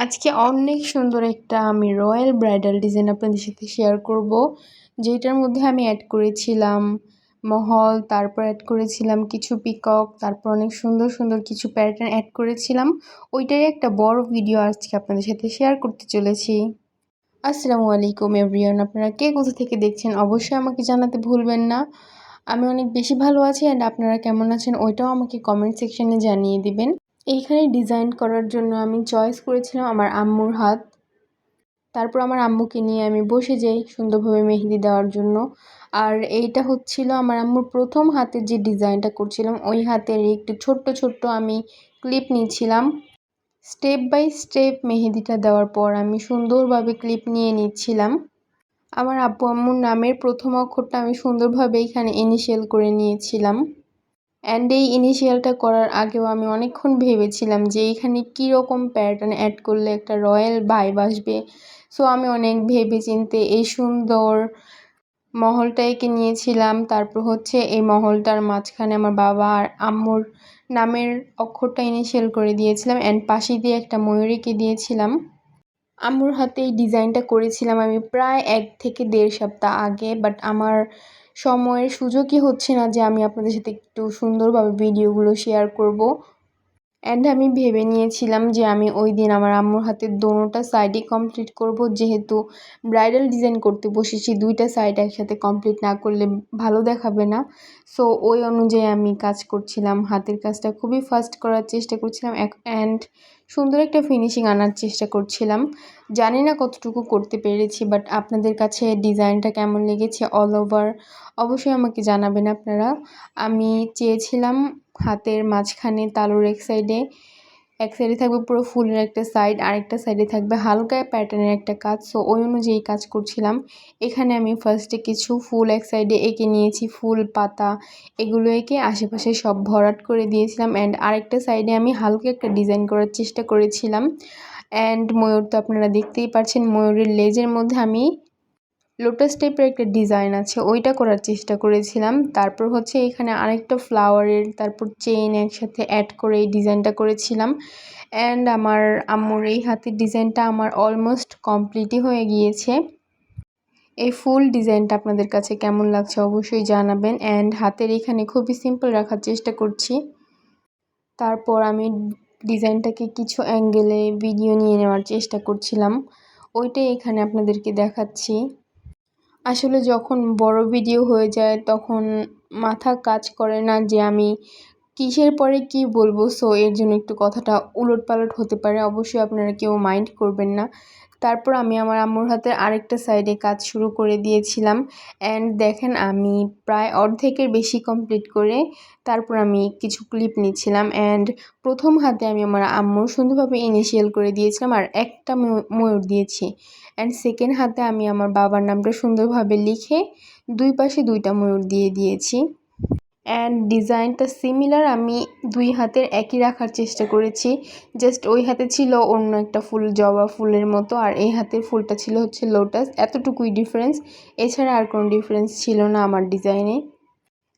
আজকে অনেক সুন্দর একটা আমি রয়্যাল ব্রাইডাল ডিজাইন আপনাদের সাথে শেয়ার করব, যেটার মধ্যে আমি অ্যাড করেছিলাম মহল, তারপর অ্যাড করেছিলাম কিছু পিকক, তারপর অনেক সুন্দর সুন্দর কিছু প্যাটার্ন অ্যাড করেছিলাম। ওইটারই একটা বড় ভিডিও আজকে আপনাদের সাথে শেয়ার করতে চলেছি। আসসালামু আলাইকুম এভরিওয়ান, আপনারা কে কোথা থেকে দেখছেন অবশ্যই আমাকে জানাতে ভুলবেন না। আমি অনেক বেশি ভালো আছি, অ্যান্ড আপনারা কেমন আছেন ওইটাও আমাকে কমেন্ট সেকশনে জানিয়ে দিবেন। এইখানে ডিজাইন করার জন্য আমি চয়েস করেছিলাম আমার আম্মুর হাত। তারপর আমার আম্মুকে নিয়ে আমি বসে যাই সুন্দরভাবে মেহেদি দেওয়ার জন্য। আর এইটা হচ্ছিল আমার আম্মুর প্রথম হাতের যে ডিজাইনটা করছিলাম, ওই হাতের একটু ছোট্ট ছোট্ট আমি ক্লিপ নিচ্ছিলাম। স্টেপ বাই স্টেপ মেহেদিটা দেওয়ার পর আমি সুন্দরভাবে ক্লিপ নিয়ে নিচ্ছিলাম। আমার আব্বু আম্মুর নামের প্রথম অক্ষরটা আমি সুন্দরভাবে এখানে ইনিশিয়াল করে নিয়েছিলাম। অ্যান্ড এই ইনিশিয়ালটা করার আগেও আমি অনেকক্ষণ ভেবেছিলাম যে এইখানে কীরকম প্যাটার্ন অ্যাড করলে একটা রয়্যাল ভাইব আসবে। সো আমি অনেক ভেবে চিন্তে এই সুন্দর মহলটা এঁকে নিয়েছিলাম। তারপর হচ্ছে এই মহলটার মাঝখানে আমার বাবা আর আম্মুর নামের অক্ষরটা ইনিশিয়াল করে দিয়েছিলাম, অ্যান্ড পাশে দিয়ে একটা ময়ূর এঁকে দিয়েছিলাম। আম্মুর হাতে এই ডিজাইনটা করেছিলাম আমি প্রায় 1 থেকে 1.5 সপ্তাহ আগে, বাট আমার সময়ের সুযোগই হচ্ছে না যে আমি আপনাদের সাথে একটু সুন্দরভাবে ভিডিওগুলো শেয়ার করব। অ্যান্ড আমি ভেবে নিয়েছিলাম যে আমি ওই দিন আমার আম্মুর হাতের দোনোটা সাইডই কমপ্লিট করব, যেহেতু ব্রাইডাল ডিজাইন করতে বসেছি, দুইটা সাইড একসাথে কমপ্লিট না করলে ভালো দেখাবে না। সো ওই অনুযায়ী আমি কাজ করছিলাম, হাতের কাজটা খুবই ফাস্ট করার চেষ্টা করছিলাম অ্যান্ড সুন্দর একটা ফিনিশিং আনার চেষ্টা করছিলাম। জানি না কতটুকু করতে পেরেছি, বাট আপনাদের কাছে ডিজাইনটা কেমন লেগেছে অল ওভার অবশ্যই আমাকে জানাবেন আপনারা। আমি চেয়েছিলাম হাতের মাঝখানে তালুর এক সাইডে থাকবে পুরো ফুলের একটা সাইড, আরেকটা সাইডে থাকবে হালকা প্যাটার্নের একটা কাজ। সো ওই অনুযায়ী কাজ করছিলাম। এখানে আমি ফার্স্টে কিছু ফুল এক সাইডে এঁকে নিয়েছি, ফুল পাতা এগুলো এঁকে আশেপাশে সব ভরাট করে দিয়েছিলাম। অ্যান্ড আরেকটা সাইডে আমি হালকা একটা ডিজাইন করার চেষ্টা করেছিলাম। অ্যান্ড ময়ূর তো আপনারা দেখতেই পাচ্ছেন, ময়ূরের লেজের মধ্যে আমি লোটাস টাইপের একটা ডিজাইন আছে ওইটা করার চেষ্টা করেছিলাম। তারপর হচ্ছে এখানে আরেকটা ফ্লাওয়ারের তারপর চেইন একসাথে অ্যাড করে এই ডিজাইনটা করেছিলাম। অ্যান্ড আমার আম্মুর এই হাতের ডিজাইনটা আমার অলমোস্ট কমপ্লিটই হয়ে গিয়েছে। এই ফুল ডিজাইনটা আপনাদের কাছে কেমন লাগছে অবশ্যই জানাবেন। অ্যান্ড হাতের এখানে খুবই সিম্পল রাখার চেষ্টা করছি। তারপর আমি ডিজাইনটাকে কিছু অ্যাঙ্গেলে ভিডিও নিয়ে নেওয়ার চেষ্টা করছিলাম, ওইটাই এখানে আপনাদেরকে দেখাচ্ছি। আসলে যখন বড় ভিডিও হয়ে যায় তখন মাথা কাজ করে না যে আমি কিসের পরে কি বলবো। সো এর জন্য একটু কথাটা উলটপালট হতে পারে, অবশ্যই আপনারা কেউ মাইন্ড করবেন না। তারপর আমি আমার আম্মুর হাতের আরেকটা সাইডে কাজ শুরু করে দিয়েছিলাম। অ্যান্ড দেখেন আমি প্রায় অর্ধেকের বেশি কমপ্লিট করে তারপর আমি কিছু ক্লিপ নিচ্ছিলাম। অ্যান্ড প্রথম হাতে আমি আমার আম্মুর সুন্দরভাবে ইনিশিয়াল করে দিয়েছিলাম আর একটা ময়ূর দিয়েছি। অ্যান্ড সেকেন্ড হাতে আমি আমার বাবার নামটা সুন্দরভাবে লিখে দুই পাশে দুইটা ময়ূর দিয়ে দিয়েছি। অ্যান্ড ডিজাইনটা সিমিলার আমি দুই হাতের একই রাখার চেষ্টা করেছি। জাস্ট ওই হাতে ছিল অন্য একটা ফুল, জবা ফুলের মতো, আর এই হাতের ফুলটা ছিল হচ্ছে লোটাস, এতটুকুই ডিফারেন্স, এছাড়া আর কোনো ডিফারেন্স ছিল না আমার ডিজাইনে।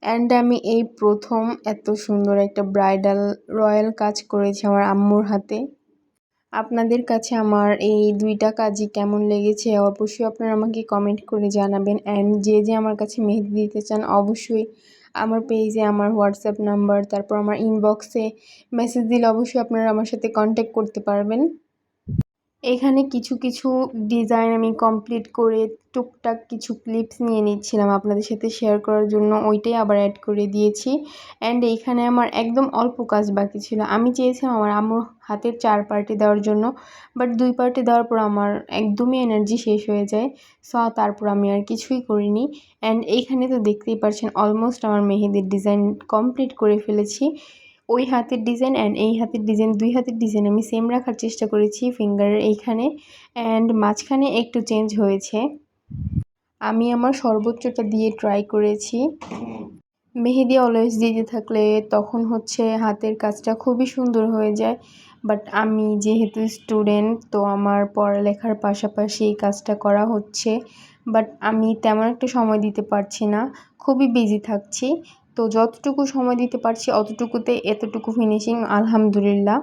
অ্যান্ড আমি এই প্রথম এত সুন্দর একটা ব্রাইডাল রয়্যাল কাজ করেছি আমার আম্মুর হাতে। আপনাদের কাছে আমার এই দুইটা কাজই কেমন লেগেছে অবশ্যই আপনারা আমাকে কমেন্ট করে জানাবেন। অ্যান্ড যে যে আমার কাছে মেহেদি দিতে চান অবশ্যই আমার পেজে আমার হোয়াটসঅ্যাপ নাম্বার, তারপর আমার ইনবক্সে মেসেজ দিলে অবশ্যই আপনারা আমার সাথে কন্ট্যাক্ট করতে পারবেন। এখানে কিছু কিছু ডিজাইন আমি কমপ্লিট করে টুকটাক কিছু ক্লিপস নিয়ে নিচ্ছিলাম আপনাদের সাথে শেয়ার করার জন্য, ওইটাই আবার অ্যাড করে দিয়েছি। অ্যান্ড এইখানে আমার একদম অল্প কাজ বাকি ছিল। আমি চেয়েছিলাম আমার আম্মুর হাতের 4 পার্টি দেওয়ার জন্য, বাট 2 পার্টি দেওয়ার পর আমার একদমই এনার্জি শেষ হয়ে যায়। সো তারপর আমি আর কিছুই করিনি। অ্যান্ড এইখানে তো দেখতেই পাচ্ছেন অলমোস্ট আমার মেহেদির ডিজাইন কমপ্লিট করে ফেলেছি। ওই হাতের ডিজাইন অ্যান্ড এই হাতের ডিজাইন, দুই হাতের ডিজাইন আমি সেম রাখার চেষ্টা করেছি ফিঙ্গারের এইখানে, অ্যান্ড মাঝখানে একটু চেঞ্জ হয়েছে। আমি আমার সর্বোচ্চটা দিয়ে ট্রাই করেছি। মেহেদি অলওয়েজ দিতে থাকলে তখন হচ্ছে হাতের কাজটা খুবই সুন্দর হয়ে যায়, বাট আমি যেহেতু স্টুডেন্ট তো আমার পড়ালেখার পাশাপাশি এই কাজটা করা হচ্ছে, বাট আমি তেমন একটা সময় দিতে পারছি না, খুবই বিজি থাকছি। তো যতটুকু সময় দিতে পারছি অতটুকুতে এতটুকু ফিনিশিং আলহামদুলিল্লাহ।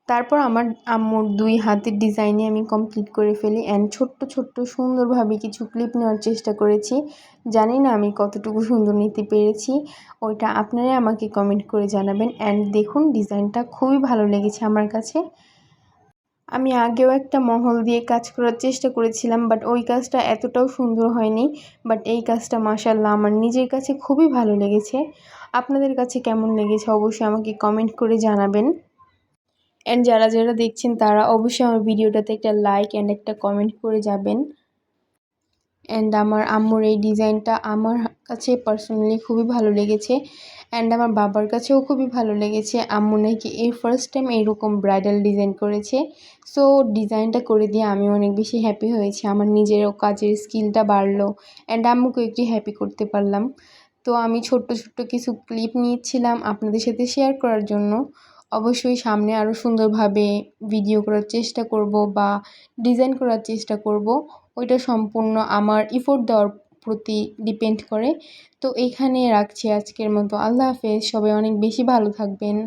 তারপর আমার আম্মুর 2 হাতের ডিজাইনে আমি কমপ্লিট করে ফেলি অ্যান্ড ছোট্ট ছোট্ট সুন্দরভাবে কিছু ক্লিপ নেওয়ার চেষ্টা করেছি। জানি না আমি কতটুকু সুন্দর নিতে পেরেছি, ওইটা আপনারাই আমাকে কমেন্ট করে জানাবেন। অ্যান্ড দেখুন ডিজাইনটা খুবই ভালো লেগেছে আমার কাছে। আমি আগেও একটা মহল দিয়ে কাজ করার চেষ্টা করেছিলাম, বাট ওই কাজটা এতটাও সুন্দর হয়নি। বাট এই কাজটা মাশাআল্লাহ আমার নিজের কাছে খুবই ভালো লেগেছে। আপনাদের কাছে কেমন লেগেছে অবশ্যই আমাকে কমেন্ট করে জানাবেন। অ্যান্ড যারা যারা দেখছেন তারা অবশ্যই আমার ভিডিওটাতে একটা লাইক অ্যান্ড একটা কমেন্ট করে যাবেন। অ্যান্ড আমার আম্মুর এই ডিজাইনটা আমার কাছে পার্সোনালি খুবই ভালো লেগেছে অ্যান্ড আমার বাবার কাছেও খুবই ভালো লেগেছে। আম্মু নাকি এই ফার্স্ট টাইম এরকম ব্রাইডাল ডিজাইন করেছে। সো ডিজাইনটা করে দিয়ে আমি অনেক বেশি হ্যাপি হয়েছি, আমার নিজেরও কাজের স্কিলটা বাড়লো অ্যান্ড আম্মুকে একটু হ্যাপি করতে পারলাম। তো আমি ছোট্ট ছোট্ট কিছু ক্লিপ নিয়েছিলাম আপনাদের সাথে শেয়ার করার জন্য। অবশ্যই সামনে আরও সুন্দরভাবে ভিডিও করার চেষ্টা করব বা ডিজাইন করার চেষ্টা করব, ওইটা সম্পূর্ণ আমার এফোর্ট দেওয়ার প্রতি ডিপেন্ড করে। তো এইখানে রাখছি আজকের মতো। আল্লাহ হাফেজ, সবাই অনেক বেশি ভালো থাকবেন।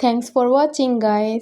Thanks for watching guys.